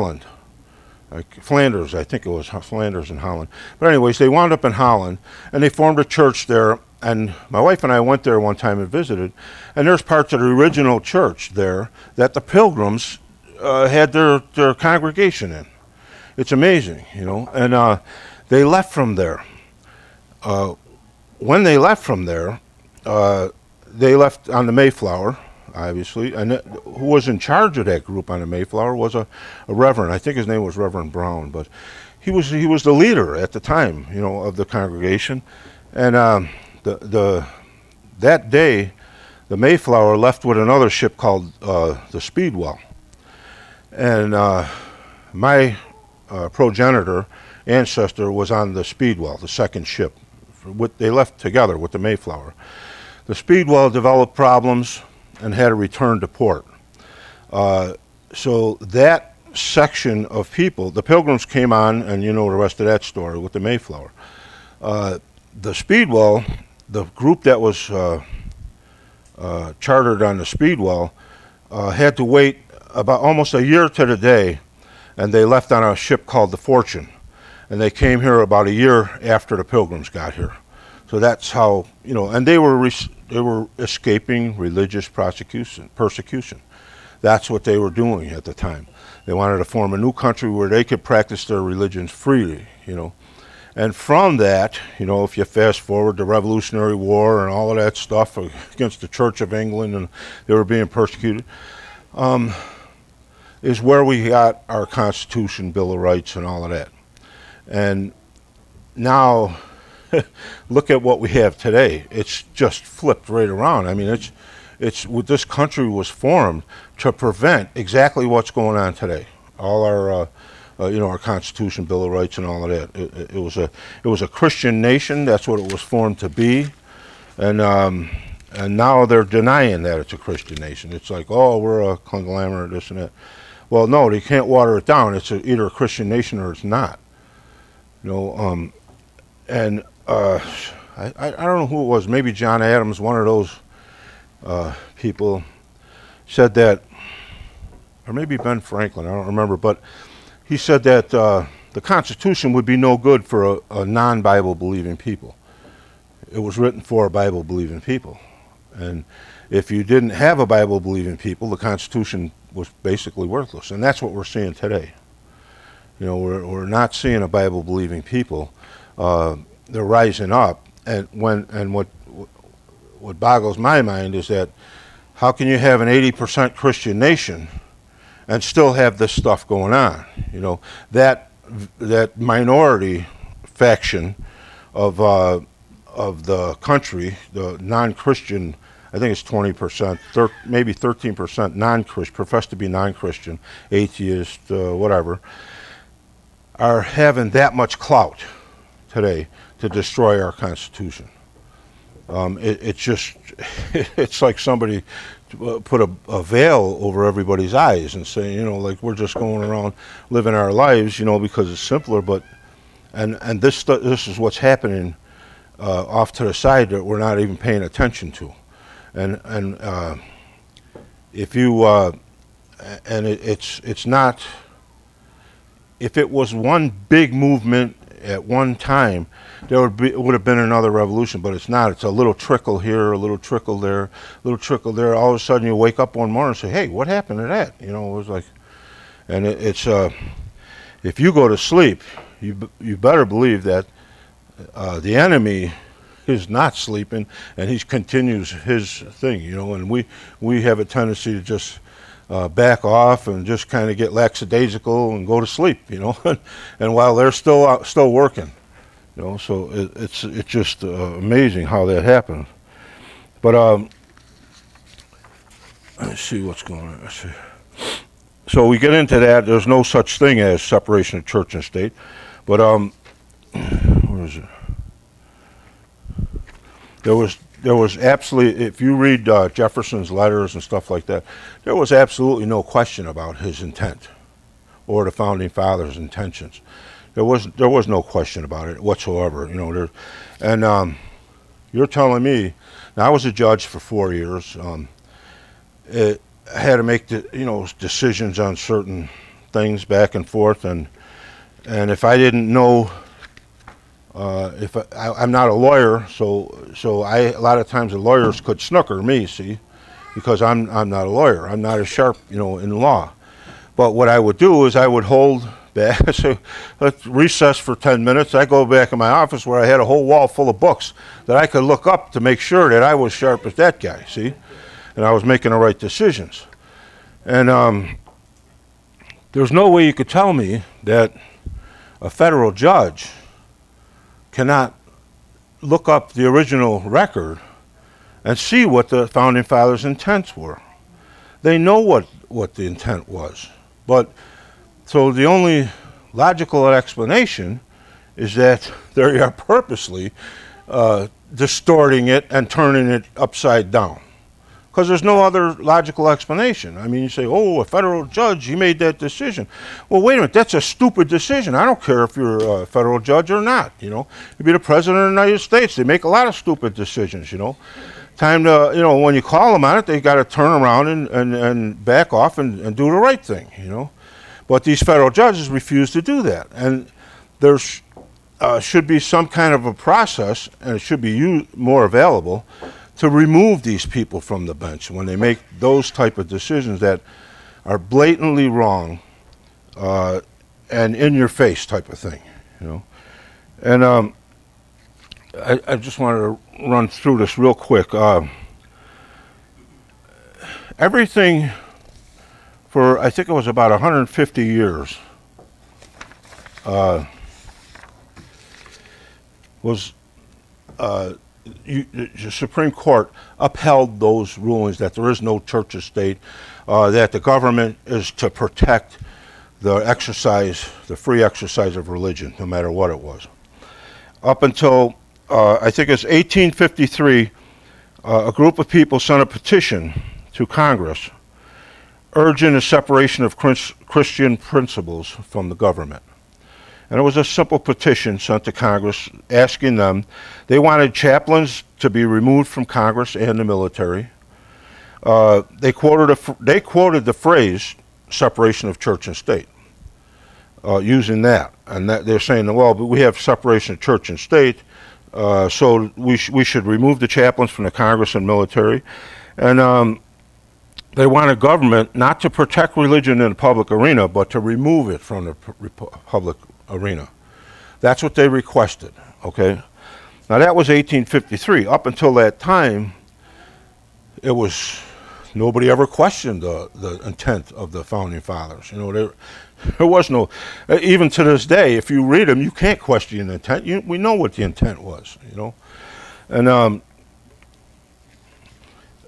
Holland. Like Flanders, I think it was Flanders and Holland. But anyways, they wound up in Holland, and they formed a church there. And my wife and I went there one time and visited, and there's parts of the original church there that the Pilgrims had their congregation in. It's amazing, you know. And they left from there. When they left from there, they left on the Mayflower, obviously, and who was in charge of that group on the Mayflower was a reverend. I think his name was Reverend Brown, but he was the leader at the time, you know, of the congregation. And that day, the Mayflower left with another ship called the Speedwell, and my progenitor ancestor was on the Speedwell, the second ship. They left together with the Mayflower. The Speedwell developed problems and had to return to port. So that section of people, the Pilgrims came on, and you know the rest of that story with the Mayflower. The Speedwell, the group that was chartered on the Speedwell, had to wait about almost a year to the day, and they left on a ship called the Fortune. And they came here about a year after the Pilgrims got here. So that's how, you know, and they were escaping religious persecution. That's what they were doing at the time. They wanted to form a new country where they could practice their religions freely, you know. And from that, you know, if you fast forward the Revolutionary War and all of that stuff against the Church of England, and they were being persecuted, is where we got our Constitution, Bill of Rights, and all of that. And now, look at what we have today. It's just flipped right around. I mean, it's this country was formed to prevent exactly what's going on today. All our, you know, our Constitution, Bill of Rights, and all of that. It was a Christian nation. That's what it was formed to be, and now they're denying that it's a Christian nation. It's like, oh, we're a conglomerate, this and that. Well, no, they can't water it down. It's either a Christian nation or it's not. You know, and I don't know who it was. Maybe John Adams, one of those people, said that, or maybe Ben Franklin, I don't remember, but he said that the Constitution would be no good for a non-Bible believing people. It was written for Bible believing people. And if you didn't have a Bible believing people, the Constitution was basically worthless. And that's what we're seeing today. You know, we're not seeing a Bible believing people. They're rising up, and what boggles my mind is that how can you have an 80% Christian nation and still have this stuff going on? You know, that minority faction of the country, the non-Christian, I think it's 20%, maybe 13% non-Christian, profess to be non-Christian, atheist, whatever, are having that much clout today to destroy our Constitution. It's just, it's like somebody put a veil over everybody's eyes and say, you know, like we're just going around living our lives, you know, because it's simpler. But and this is what's happening off to the side that we're not even paying attention to, and if you and it's not. If it was one big movement at one time, there would have been another revolution, but it's not. It's a little trickle here, a little trickle there, a little trickle there. All of a sudden, you wake up one morning and say, "Hey, what happened to that?" You know, it was like, and it's if you go to sleep, you better believe that the enemy is not sleeping, and he continues his thing. You know, and we have a tendency to just back off and just kind of get lackadaisical and go to sleep, you know, and while they're still working, you know, so it's just amazing how that happens. But let's see what's going on. Let's see. So we get into that. There's no such thing as separation of church and state, but where is it? There was absolutely, if you read Jefferson's letters and stuff like that, there was absolutely no question about his intent or the founding fathers' intentions. There was no question about it whatsoever. You know, and you're telling me, now I was a judge for 4 years. I had to make decisions on certain things back and forth, and if I didn't know, I'm not a lawyer, so a lot of times the lawyers could snooker me, see, because I'm not a lawyer. I'm not as sharp, in law. But what I would do is I would hold back. So let's recess for 10 minutes. I go back in my office where I had a whole wall full of books that I could look up to make sure that I was sharp as that guy, see, and I was making the right decisions. And there's no way you could tell me that a federal judge cannot look up the original record and see what the Founding Fathers' intents were. They know what the intent was. But so the only logical explanation is that they are purposely distorting it and turning it upside down. Because there's no other logical explanation. I mean, you say, oh, a federal judge, he made that decision. Well, wait a minute, that's a stupid decision. I don't care if you're a federal judge or not, You'd be the president of the United States. They make a lot of stupid decisions, Time to, when you call them on it, they got to turn around and back off and do the right thing, But these federal judges refuse to do that. And there should be some kind of a process, and it should be more available, to remove these people from the bench when they make those type of decisions that are blatantly wrong and in your face type of thing, And I just wanted to run through this real quick. Everything for, I think it was about 150 years, was the Supreme Court upheld those rulings that there is no church or state, that the government is to protect the free exercise of religion, no matter what it was. Up until, I think it's 1853, a group of people sent a petition to Congress urging the separation of Christian principles from the government. And it was a simple petition sent to Congress asking them, they wanted chaplains to be removed from Congress and the military. They quoted the phrase separation of church and state, using that. And they're saying, well, but we have separation of church and state, so we should remove the chaplains from the Congress and military. And they wanted government not to protect religion in the public arena, but to remove it from the public arena. That's what they requested, okay? Now that was 1853. Up until that time, it was, nobody ever questioned the intent of the Founding Fathers. There was no, even to this day, if you read them, you can't question the intent. We know what the intent was, And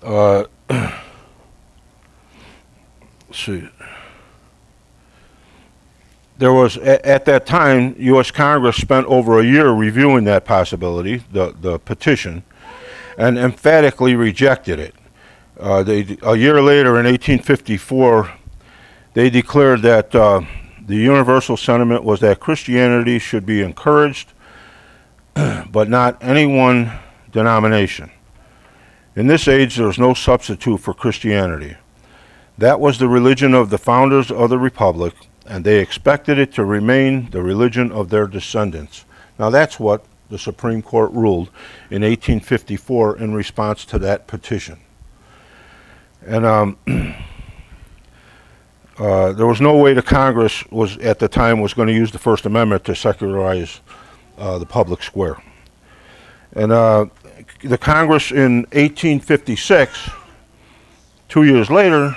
let's see. There was, at that time, U.S. Congress spent over a year reviewing that possibility, the petition, and emphatically rejected it. A year later, in 1854, they declared that the universal sentiment was that Christianity should be encouraged, but not any one denomination. In this age, there is no substitute for Christianity. That was the religion of the founders of the Republic, and they expected it to remain the religion of their descendants. Now that's what the Supreme Court ruled in 1854 in response to that petition. And there was no way the Congress was, at the time, was going to use the First Amendment to secularize the public square. And the Congress in 1856, 2 years later,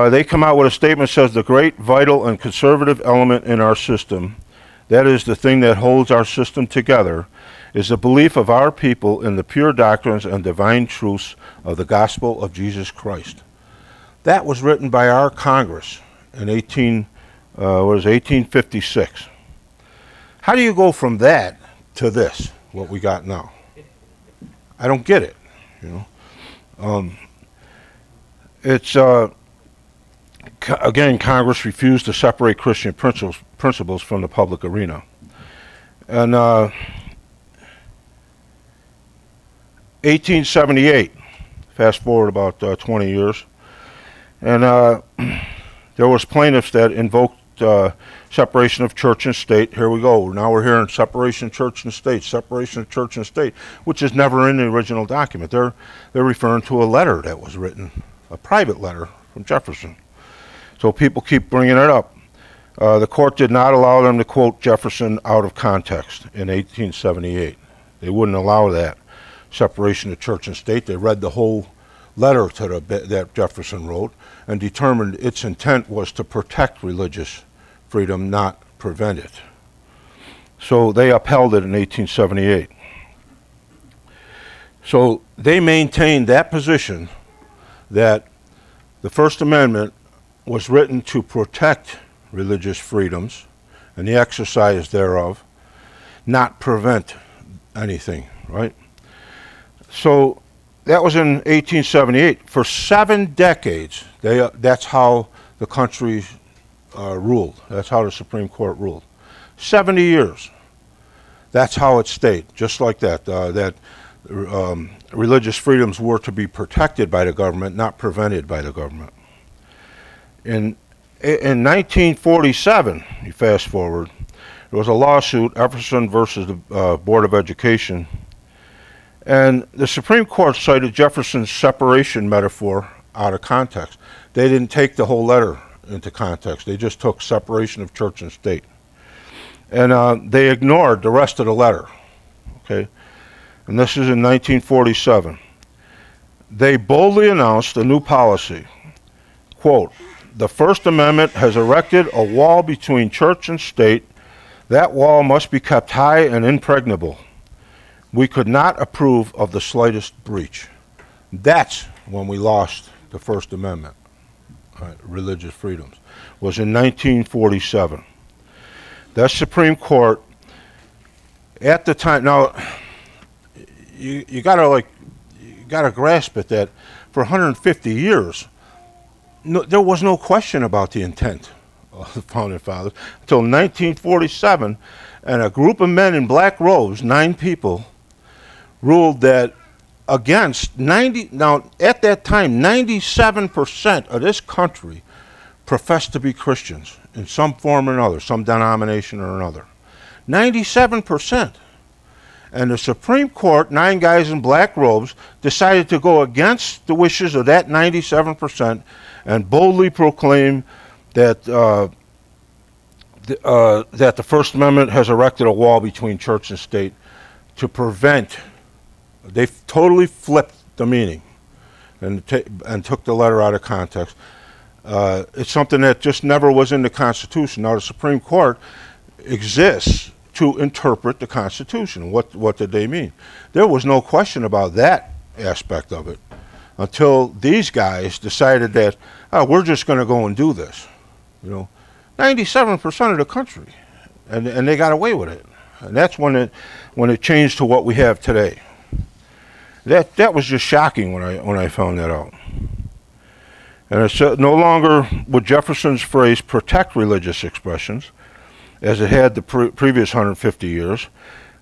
they come out with a statement that says the great, vital, and conservative element in our system, that is the thing that holds our system together, is the belief of our people in the pure doctrines and divine truths of the gospel of Jesus Christ. That was written by our Congress in 1856. How do you go from that to this, what we got now? I don't get it, It's again, Congress refused to separate Christian principles from the public arena. And 1878, fast forward about 20 years, and There was plaintiffs that invoked separation of church and state. Here we go. Now we're hearing separation of church and state, separation of church and state, which is never in the original document. They're referring to a letter that was written, a private letter from Jefferson. So people keep bringing it up. The court did not allow them to quote Jefferson out of context in 1878. They wouldn't allow that separation of church and state. They read the whole letter that Jefferson wrote and determined its intent was to protect religious freedom, not prevent it. So they upheld it in 1878. So they maintained that position that the First Amendment was written to protect religious freedoms and the exercise thereof, not prevent anything, right? So that was in 1878. For 7 decades, that's how the country ruled. That's how the Supreme Court ruled. 70 years. That's how it stayed, just like that. Religious freedoms were to be protected by the government, not prevented by the government. In 1947, you fast forward, there was a lawsuit, Jefferson versus the Board of Education, and the Supreme Court cited Jefferson's separation metaphor out of context. They didn't take the whole letter into context. They just took separation of church and state. And they ignored the rest of the letter, okay? And this is in 1947. They boldly announced a new policy, quote, "The First Amendment has erected a wall between church and state. That wall must be kept high and impregnable. We could not approve of the slightest breach." That's when we lost the First Amendment, religious freedoms, was in 1947. That Supreme Court, at the time, now, you gotta grasp it that for 150 years, there was no question about the intent of the Founding Fathers until 1947, and a group of men in black robes, 9 people, ruled that against 90, now at that time, 97% of this country professed to be Christians in some form or another, some denomination or another. 97%. And the Supreme Court, 9 guys in black robes, decided to go against the wishes of that 97% and boldly proclaim that that the First Amendment has erected a wall between church and state to prevent. They totally flipped the meaning and took the letter out of context. It's something that just never was in the Constitution. Now the Supreme Court exists to interpret the Constitution. What did they mean? There was no question about that aspect of it until these guys decided that we're just going to go and do this. 97% of the country, and they got away with it. And that's when it changed to what we have today. That was just shocking when I found that out. And it's no longer would Jefferson's phrase protect religious expressions, as it had the previous 150 years.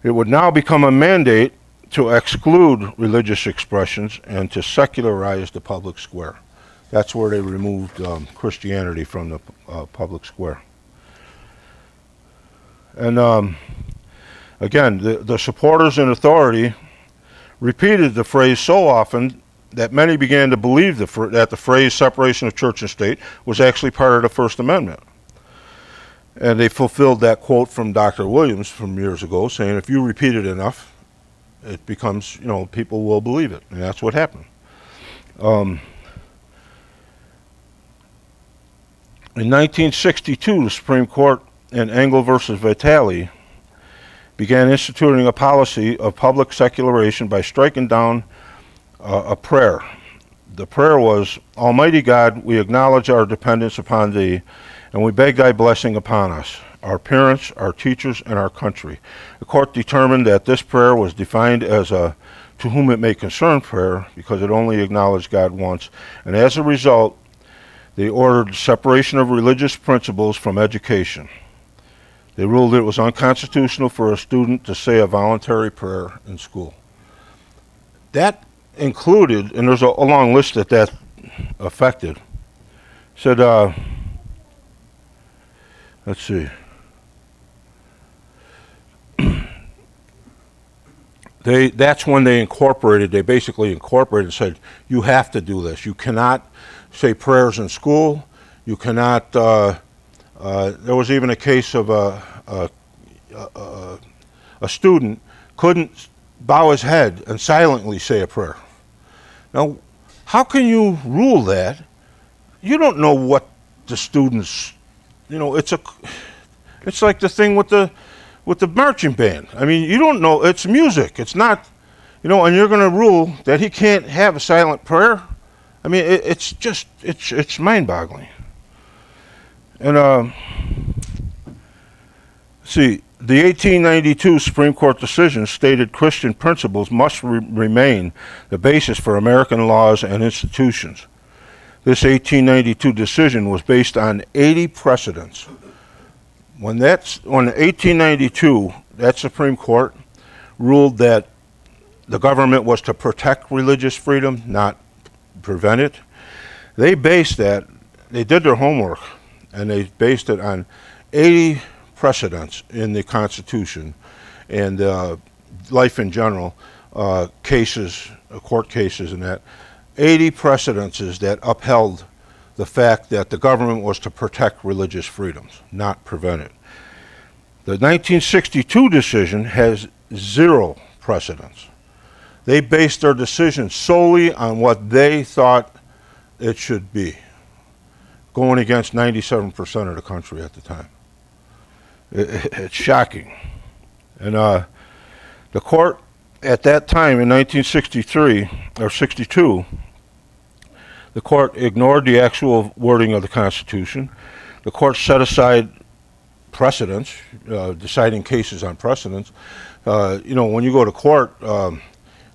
It would now become a mandate to exclude religious expressions and to secularize the public square. That's where they removed Christianity from the public square. And again, the supporters in authority repeated the phrase so often that many began to believe that the phrase separation of church and state was actually part of the First Amendment. And they fulfilled that quote from Dr. Williams from years ago, saying if you repeat it enough, it becomes, people will believe it. And that's what happened. In 1962, the Supreme Court in Engel versus Vitale began instituting a policy of public secularization by striking down a prayer. The prayer was, "Almighty God, we acknowledge our dependence upon Thee, and we beg Thy blessing upon us, our parents, our teachers, and our country." The court determined that this prayer was defined as a to whom it may concern prayer because it only acknowledged God once, and as a result, they ordered separation of religious principles from education. They ruled it was unconstitutional for a student to say a voluntary prayer in school. That included, and there's a long list that affected, said let's see. That's when they basically incorporated and said, you have to do this. You cannot say prayers in school. You cannot, there was even a case of a student couldn't bow his head and silently say a prayer. Now, how can you rule that? You don't know what the students, it's like the thing with the marching band. I mean, you don't know, it's music. It's not, and you're going to rule that he can't have a silent prayer? I mean, it's mind-boggling. And, see, the 1892 Supreme Court decision stated Christian principles must remain the basis for American laws and institutions. This 1892 decision was based on 80 precedents. When 1892, that Supreme Court ruled that the government was to protect religious freedom, not prevent it, they based that, they did their homework, and they based it on 80 precedents in the Constitution and life in general, cases, court cases and that, 80 precedences that upheld the fact that the government was to protect religious freedoms, not prevent it. The 1962 decision has 0 precedents. They based their decision solely on what they thought it should be, going against 97% of the country at the time. It's shocking. And the court at that time in 1963 or 62, the court ignored the actual wording of the Constitution. The court set aside precedents, deciding cases on precedents. When you go to court,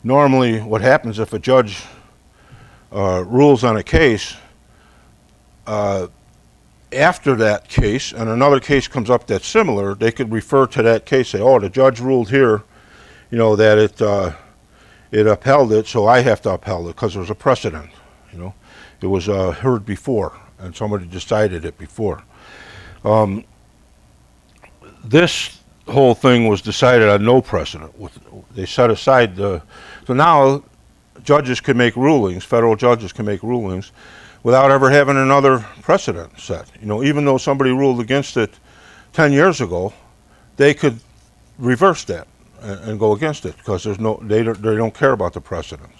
normally what happens if a judge rules on a case, after that case, and another case comes up that's similar, they could refer to that case, say, oh, the judge ruled here, that it upheld it, so I have to uphold it because there's a precedent. It was heard before, and somebody decided it before. This whole thing was decided on no precedent. They set aside so now judges can make rulings, federal judges can make rulings, without ever having another precedent set. Even though somebody ruled against it 10 years ago, they could reverse that and go against it because they don't care about the precedent.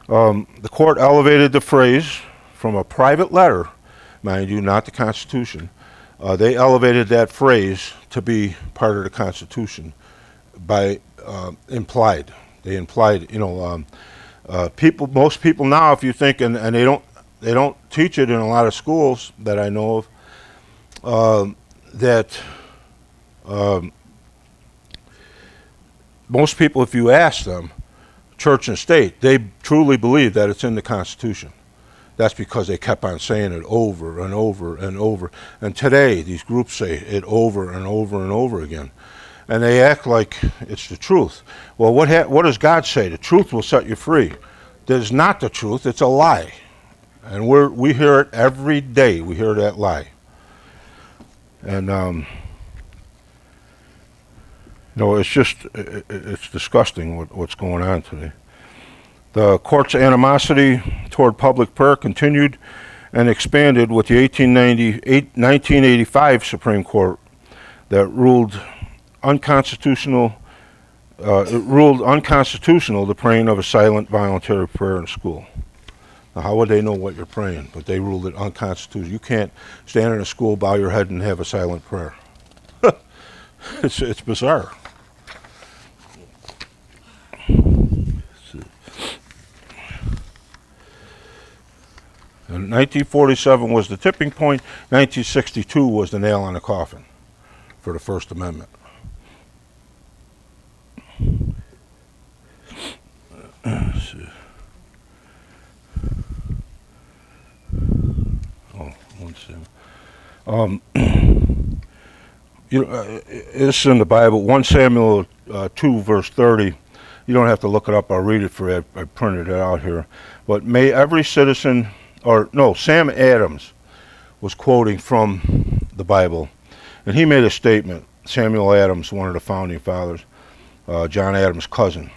The court elevated the phrase from a private letter, mind you, not the Constitution. They elevated that phrase to be part of the Constitution by implied. They implied, most people now, if you think, and they don't teach it in a lot of schools that I know of, that most people, if you ask them, church and state, they truly believe that it's in the Constitution. That's because they kept on saying it over and over and over. And today, these groups say it over and over and over again. And they act like it's the truth. Well, what does God say? The truth will set you free. That is not the truth. It's a lie. And we hear it every day. We hear that lie. And, it's disgusting what's going on today. The court's animosity toward public prayer continued and expanded with the 1985 Supreme Court that ruled unconstitutional the praying of a silent voluntary prayer in school. Now, how would they know what you're praying? But they ruled it unconstitutional. You can't stand in a school, bow your head, and have a silent prayer. It's bizarre. And 1947 was the tipping point. 1962 was the nail on the coffin for the First Amendment. Let's see. Oh, one second. It's in the Bible, 1 Samuel 2, verse 30. You don't have to look it up. I'll read it for you. I printed it out here. But may every citizen, Sam Adams was quoting from the Bible, and he made a statement. Samuel Adams, one of the founding fathers, John Adams' cousin,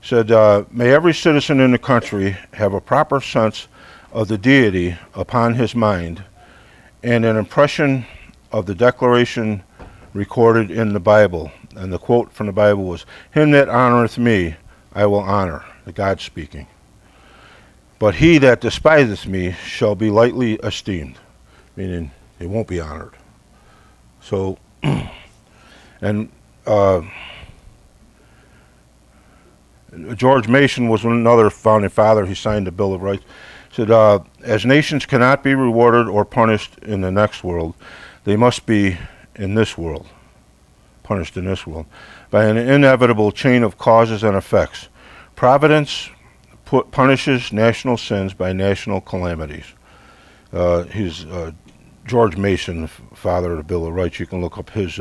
said, may every citizen in the country have a proper sense of the deity upon his mind and an impression of the declaration recorded in the Bible. And the quote from the Bible was, him that honoreth me, I will honor, the God speaking. But he that despiseth me shall be lightly esteemed, meaning he won't be honored. So, and George Mason was another founding father. He signed the Bill of Rights. He said, as nations cannot be rewarded or punished in the next world, they must be in this world, punished in this world, by an inevitable chain of causes and effects. Providence punishes national sins by national calamities. He's George Mason, father of the Bill of Rights. You can look up his.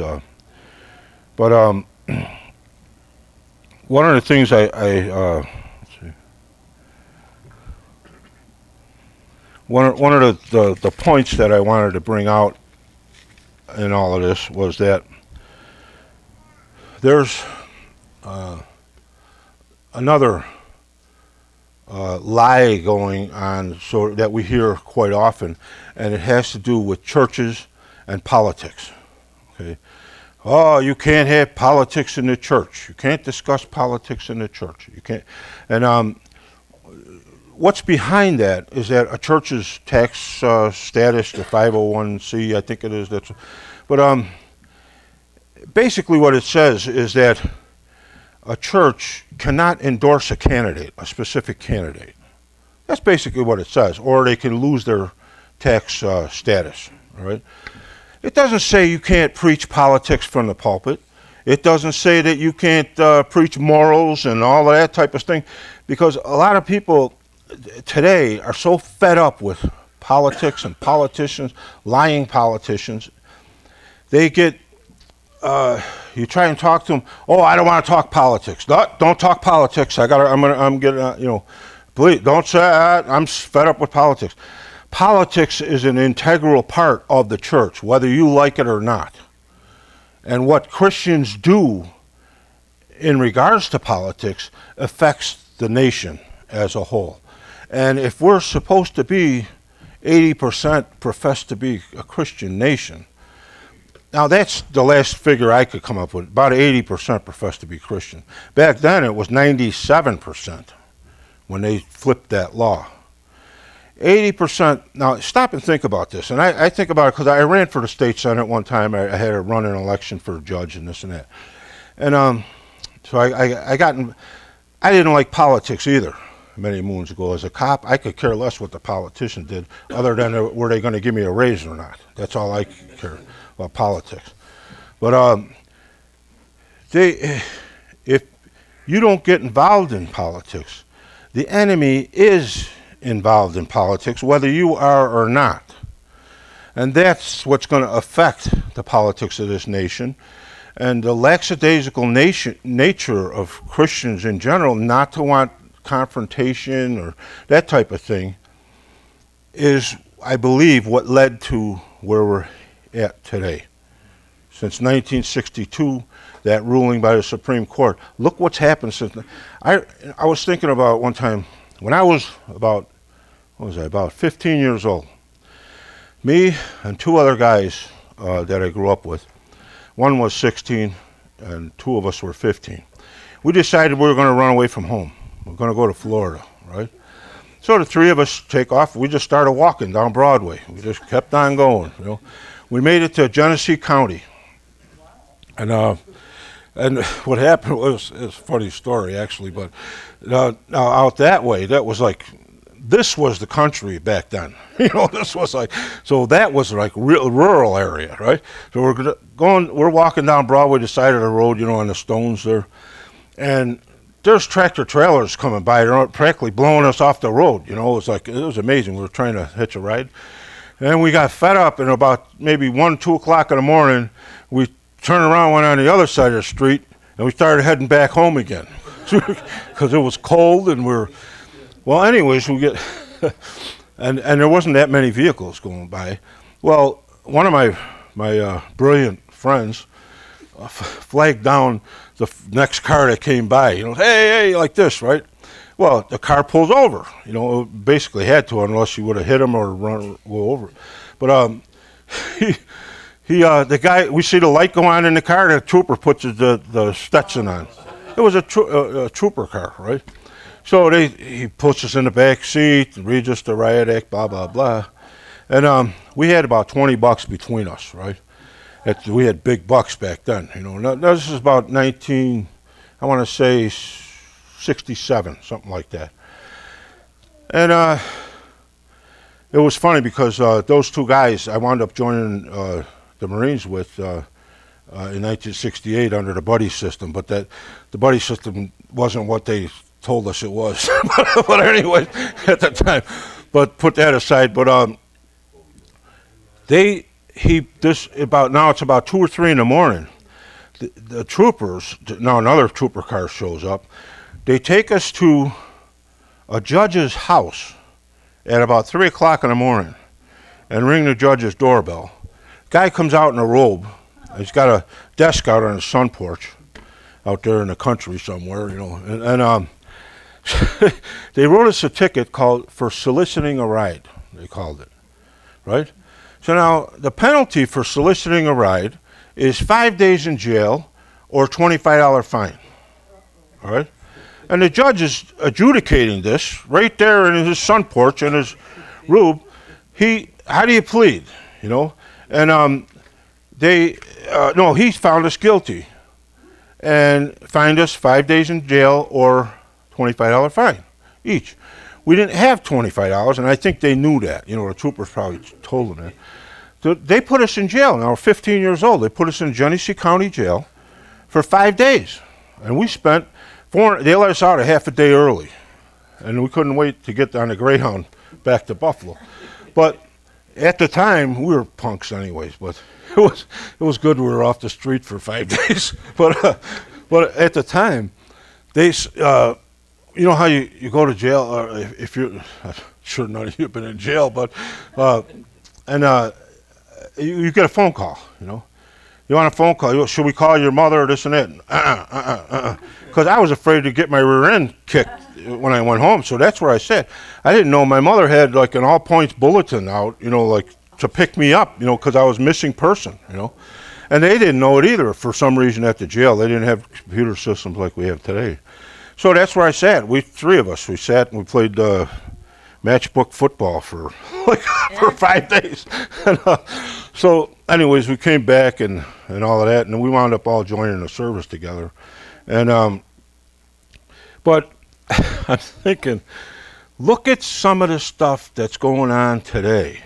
But one of the things let's see. One of the points that I wanted to bring out in all of this was that there's another lie going on, so that we hear quite often, and it has to do with churches and politics. Okay, oh, you can't have politics in the church. You can't discuss politics in the church. You can't. And what's behind that is that a church's tax status, the 501c, I think it is. But basically, what it says is that a church cannot endorse a candidate, a specific candidate. That's basically what it says, or they can lose their tax status. All right. It doesn't say you can't preach politics from the pulpit. It doesn't say that you can't preach morals and all of that type of thing, because a lot of people today are so fed up with politics and politicians, lying politicians. They get, you try and talk to them. Oh, I don't want to talk politics. Don't talk politics. I'm getting, please don't say that. I'm fed up with politics. Politics is an integral part of the church, whether you like it or not. And what Christians do in regards to politics affects the nation as a whole. And if we're supposed to be 80% professed to be a Christian nation, now that's the last figure I could come up with, about 80% professed to be Christian. Back then it was 97% when they flipped that law. 80%, now stop and think about this, and I think about it because I ran for the state senate one time. I had to run an election for a judge and this and that. And so I didn't like politics either many moons ago. As a cop, I could care less what the politician did, other than were they going to give me a raise or not. That's all I care about politics. But if you don't get involved in politics, the enemy is involved in politics, whether you are or not. And that's what's going to affect the politics of this nation. And the lackadaisical nature of Christians in general, not to want confrontation or that type of thing, is, I believe, what led to where we're at today. Since 1962, that ruling by the Supreme Court. Look what's happened since. I was thinking about one time, when I was about 15 years old. Me and two other guys that I grew up with. One was 16 and two of us were 15. We decided we were going to run away from home. We're going to go to Florida, right? So the three of us take off. We just started walking down Broadway. We just kept on going, We made it to Genesee County. And what happened was, it's a funny story actually, but now out that way, that was like, this was the country back then. This was like, so that was like real rural area, right? So we're walking down Broadway, the side of the road, on the stones there, and there's tractor trailers coming by. They're practically blowing us off the road. It was amazing. We were trying to hitch a ride, and we got fed up. And about maybe 1, 2 o'clock in the morning, we turned around, went on the other side of the street, and we started heading back home again because it was cold and well, anyways, we get, and there wasn't that many vehicles going by. Well, one of my my brilliant friends flagged down the next car that came by. You know, hey, like this, right? Well, the car pulls over. You know, it basically had to, unless you would have hit him or go over. But the guy, we see the light go on in the car. The trooper puts the Stetson on. It was a trooper car, right? So he puts us in the back seat, reads us the riot act, blah blah blah, and we had about $20 between us, right? We had big bucks back then, you know. Now, this is about I want to say 67, something like that. And it was funny because those two guys I wound up joining the Marines with in 1968 under the buddy system, but the buddy system wasn't what they told us it was. But anyway, at the time, but put that aside. But now it's about 2 or 3 in the morning. The troopers, now another trooper car shows up. They take us to a judge's house at about 3 o'clock in the morning and ring the judge's doorbell. Guy comes out in a robe. He's got a desk out on his sun porch out there in the country somewhere, you know. And they wrote us a ticket for soliciting a ride, they called it, right? So now the penalty for soliciting a ride is 5 days in jail or $25 fine, all right? And the judge is adjudicating this right there in his sun porch in his robe. How do you plead, you know? And he found us guilty and fined us 5 days in jail or $25 fine each. We didn't have $25, and I think they knew that. You know, the troopers probably told them that. They put us in jail. Now, we're 15 years old. They put us in Genesee County Jail for 5 days. And we spent they let us out a half a day early. And we couldn't wait to get on the Greyhound back to Buffalo. But at the time, we were punks anyways. But it was good we were off the street for 5 days. But at the time, they... you know how you go to jail, or if you're, I'm sure none of you have been in jail, but, you get a phone call, you know. You want a phone call, should we call your mother or this and that? Because I was afraid to get my rear end kicked when I went home, so that's where I sat. I didn't know my mother had like an all points bulletin out, you know, like to pick me up, you know, because I was missing person, you know. And they didn't know it either for some reason at the jail. They didn't have computer systems like we have today. So that's where I sat. Three of us, we sat and we played matchbook football for for 5 days. And, so anyways, we came back and all of that, and we wound up all joining the service together. And but I'm thinking, look at some of the stuff that's going on today.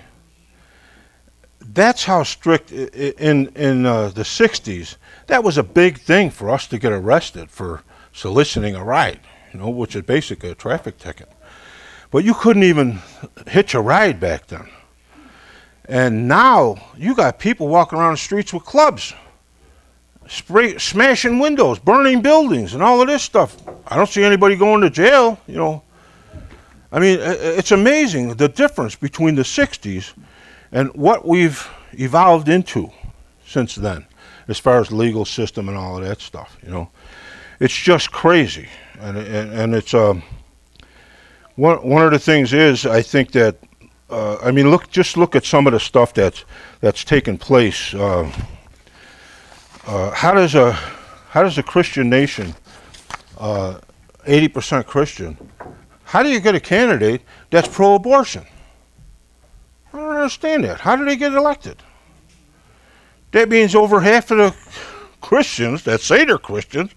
That's how strict in the 60s. That was a big thing for us to get arrested for soliciting a ride, you know, which is basically a traffic ticket. But you couldn't even hitch a ride back then. And now you got people walking around the streets with clubs, smashing windows, burning buildings, and all of this stuff. I don't see anybody going to jail, you know. I mean, it's amazing the difference between the 60s and what we've evolved into since then, as far as the legal system and all of that stuff, you know. It's just crazy, and it's one of the things is, I think that I mean, just look at some of the stuff that's taken place. How does a Christian nation, 80% Christian, how do you get a candidate that's pro-abortion? I don't understand that. How do they get elected? That means over half of the Christians that say they're Christians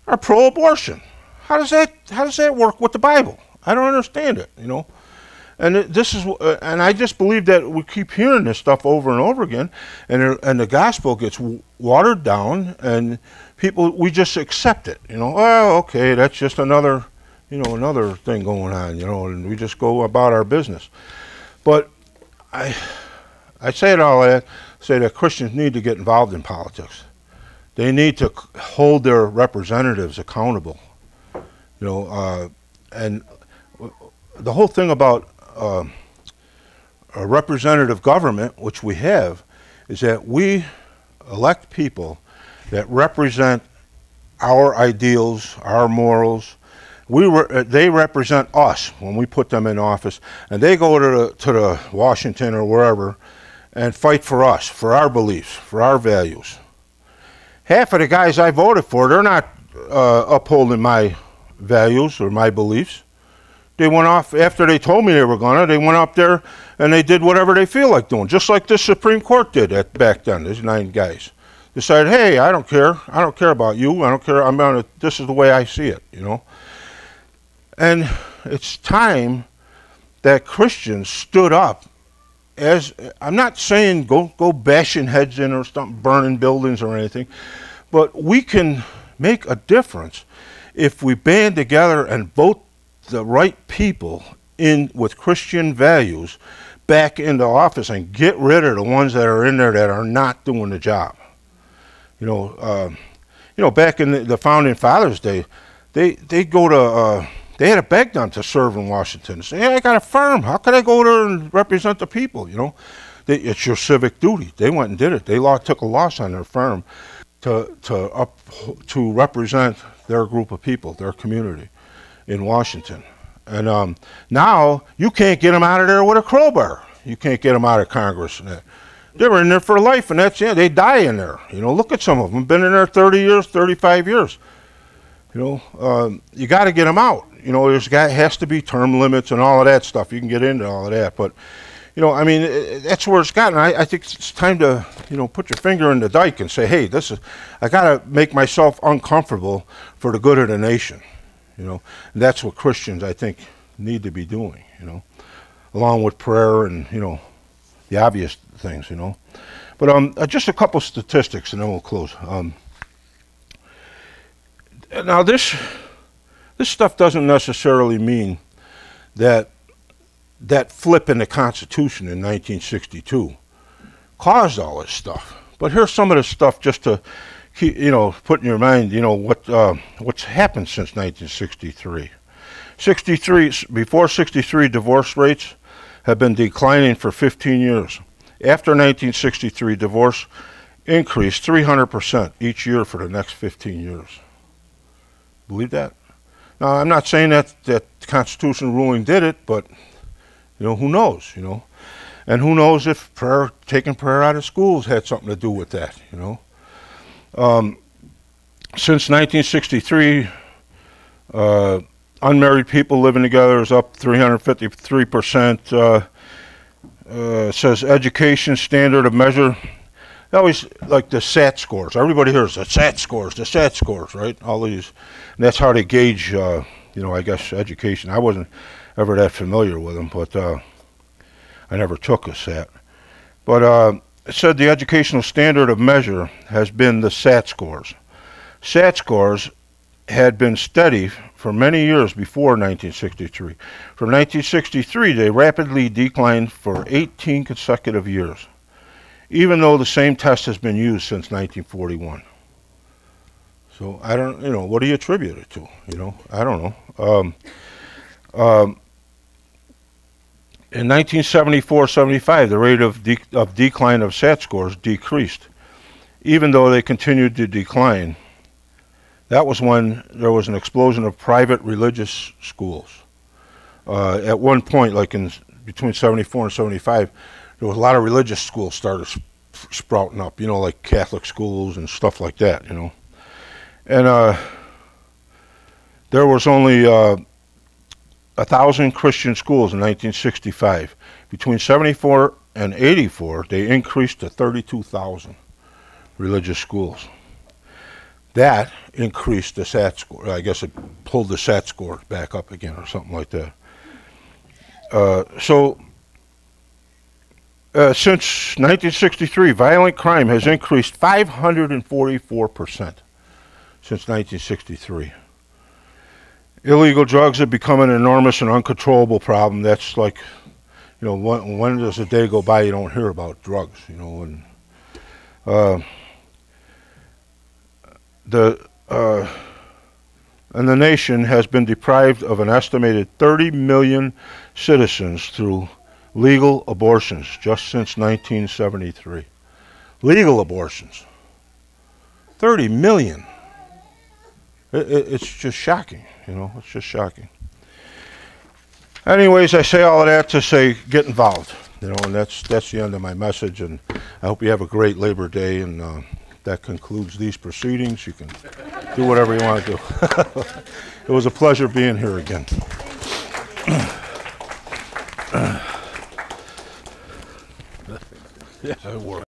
are pro-abortion. How does that work with the Bible? I don't understand it, you know. And and I just believe that we keep hearing this stuff over and over again, and the gospel gets watered down, and we just accept it, you know. Oh, okay, that's just another thing going on, you know, and we just go about our business. But I say it all that, say that Christians need to get involved in politics. They need to hold their representatives accountable, you know, and the whole thing about a representative government, which we have, is that we elect people that represent our ideals, our morals. They represent us when we put them in office, and they go to the Washington or wherever and fight for us, for our beliefs, for our values. Half of the guys I voted for, they're not upholding my values or my beliefs. They went off after they told me they were gonna. They went up there and they did whatever they feel like doing, just like the Supreme Court did back then. There's 9 guys decided, hey, I don't care. I don't care about you. I don't care. This is the way I see it, you know. And it's time that Christians stood up. I'm not saying go bashing heads in or something, burning buildings or anything, but we can make a difference if we band together and vote the right people in with Christian values back into office and get rid of the ones that are in there that are not doing the job. You know, back in the founding fathers' day, they go to they had to beg them to serve in Washington. Say, hey, I got a farm. How could I go there and represent the people? You know, it's your civic duty. They went and did it. They took a loss on their farm to represent their group of people, their community in Washington. And now you can't get them out of there with a crowbar. You can't get them out of Congress. They were in there for life, and that's it. They die in there. You know, look at some of them. Been in there 30 years, 35 years. You know, you got to get them out. You know, has to be term limits and all of that stuff. You can get into all of that, but you know, I mean, that's where it's gotten. I think it's time to, you know, put your finger in the dike and say, hey, I got to make myself uncomfortable for the good of the nation. You know, and that's what Christians, I think, need to be doing, you know, along with prayer and, you know, the obvious things, you know. But just a couple statistics and then we'll close. Now this stuff doesn't necessarily mean that flip in the Constitution in 1962 caused all this stuff. But here's some of the stuff just to keep, you know, put in your mind, you know, what's happened since 1963. Before 63, divorce rates have been declining for 15 years. After 1963, divorce increased 300% each year for the next 15 years. Believe that? Now, I'm not saying that constitutional ruling did it, but, you know, who knows, you know? And who knows if taking prayer out of schools had something to do with that, you know? Since 1963, unmarried people living together is up 353%. Says education standard of measure. I always like the SAT scores. Everybody hears the SAT scores, right? All these, and that's how they gauge, you know, I guess education. I wasn't ever that familiar with them, but I never took a SAT. But it said the educational standard of measure has been the SAT scores. SAT scores had been steady for many years before 1963. From 1963, they rapidly declined for 18 consecutive years, even though the same test has been used since 1941. So I don't, you know, what do you attribute it to? You know, I don't know. In 1974-75, the rate of decline of SAT scores decreased, even though they continued to decline. That was when there was an explosion of private religious schools. At one point, like between 74 and 75, there was a lot of religious schools started sprouting up, you know, like Catholic schools and stuff like that, you know. And there was only 1,000 Christian schools in 1965. Between 74 and 84, they increased to 32,000 religious schools. That increased the SAT score. I guess it pulled the SAT score back up again or something like that. Since 1963, violent crime has increased 544% since 1963. Illegal drugs have become an enormous and uncontrollable problem. That's like, you know, when does a day go by you don't hear about drugs, you know, and the nation has been deprived of an estimated 30 million citizens through legal abortions just since 1973. legal abortions. 30 million. It's just shocking, you know, it's just shocking. Anyways, I say all of that to say get involved, you know, and that's the end of my message, and I hope you have a great Labor Day, and that concludes these proceedings. You can do whatever you want to do. It was a pleasure being here again. Yeah, it worked.